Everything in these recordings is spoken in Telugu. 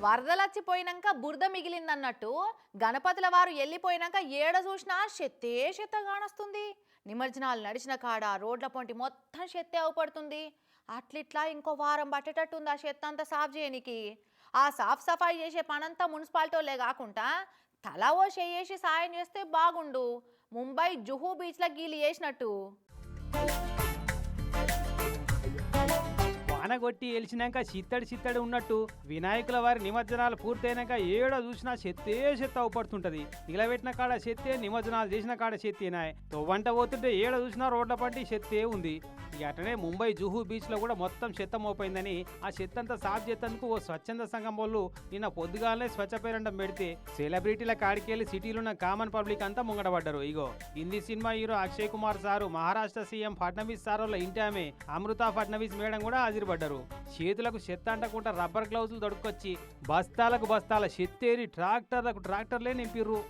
వరదలచ్చిపోయినాక బురద మిగిలిందన్నట్టు గణపతుల వారు వెళ్ళిపోయినాక ఏడ చూసినా చెత్తే చెత్త కానొస్తుంది. నిమజ్జనాలు నడిచిన కాడ రోడ్ల పొంటి మొత్తం చెత్తే అవపడుతుంది. అట్లిట్లా ఇంకో వారం పట్టేటట్టుంది ఆ చెత్త అంతా సాఫ్ చేయనికి. ఆ సాఫ్ సఫాయి చేసే పనంతా మున్సిపాలిటీలే కాకుండా తలా ఓ చేసి సాయం చేస్తే బాగుండు. ముంబై జుహూ బీచ్లో గీలి చేసినట్టు. వాన కొట్టి ఎలిచినాక చిత్తడి ఉన్నట్టు వినాయకుల వారి నిమజ్జనాలు పూర్తయినాక ఏడ చూసినా చెత్తే చెత్త అవపడుతుంటది. నిలబెట్టిన కాడ చెత్తే, నిమజ్జనాలు చేసిన కాడ చెత్తేనా. తొవ్వంట పోతుంటే ఏడ చూసినా రోడ్ల పంటి చెత్తే ఉంది. ఇక అటనే ముంబై జుహూ బీచ్ లో కూడా మొత్తం చెత్త మోపోయిందని ఆ చెత్త అంతా సాఫ్ చేసేందుకు ఓ స్వచ్ఛంద సంఘం వాళ్ళు నిన్న పొద్దుగాలనే స్వచ్ఛ పేరండం పెడితే సెలబ్రిటీల కాడికెళ్లి సిటీలున్న కామన్ పబ్లిక్ అంతా ముంగడబడ్డారు. ఇగో Hindi cinema hero Akshay Kumar sir, Maharashtra CM Fadnavis సారోళ్ళ ఇంటి ఆమె అమృత ఫడ్నవీస్ మేడం కూడా హాజరుపడ్డారు. చేతులకు చెత్త అంటకుండా రబ్బర్ గ్లౌజులు దొడుక్కొచ్చి బస్తాలకు బస్తాల చెత్తేరి ట్రాక్టర్లకు ట్రాక్టర్లే నింపిర్రు.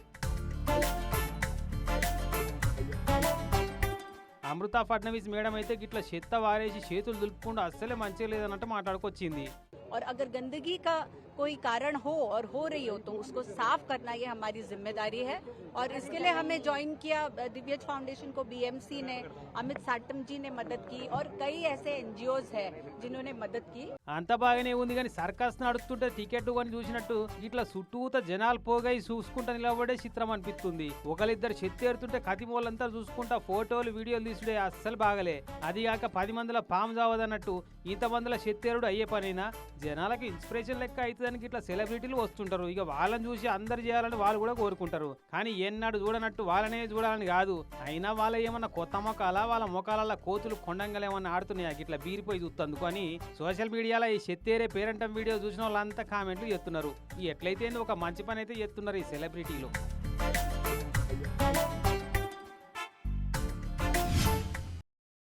అమృత ఫడ్నవీస్ మేడం అయితే గిట్ల చెత్త వారేసి చేతులు దులుపుకుండా అస్సలే మంచిగా లేదన్నట్టు మాట్లాడుకొచ్చింది. और अगर गंदगी का कोई कारण हो और हो रही हो तो उसको साफ करना ये हमारी जिम्मेदारी है और इसके लिए हमें ज्वाइन किया दिव्यज फाउंडेशन को बीएमसी ने, अमित साटम जी ने मदद की और कई ऐसे एनजीओज है जिन्होंने मदद की. అంత బాగానే ఉంది కానీ సర్కస్ నడుస్తుంటే టికెట్ కొని చూసినట్టు ఇట్లా చుట్టూత జనాలు పోగై చూసుకుంటా నిలబడే చిత్రం అనిపిస్తుంది. ఒకరిద్దరు చెత్తేరుతుంటే కతిమూలంతా చూసుకుంటా ఫోటోలు వీడియోలు తీసుడే అస్సలు బాగలే. అది కాక 10 మందిలో పాము చావదన్నట్టు ఇంతమందిలో చెత్తేరుడు అయ్యే పనైనా జనాలకు ఇన్స్పిరేషన్ లెక్క అవుతుందని ఇట్లా సెలబ్రిటీలు వస్తుంటారు. ఇక వాళ్ళని చూసి అందరు చేయాలని వాళ్ళు కూడా కోరుకుంటారు. కానీ ఎన్నాడు చూడనట్టు వాళ్ళనే చూడాలని కాదు. అయినా వాళ్ళ ఏమన్నా కొత్త మొక్కలా వాళ్ళ మొక్కల కోతులు కొండంగలు ఏమన్నా ఆడుతున్నాయి ఇట్లా బీరిపోయి చూస్తందుకు అని సోషల్ మీడియాలో ఈ చెత్తేరే పేరంటం వీడియో చూసిన వాళ్ళంతా కామెంట్లు చేస్తున్నారు. ఎట్లయితే ఒక మంచి పని అయితే చేస్తున్నారు ఈ సెలబ్రిటీలు.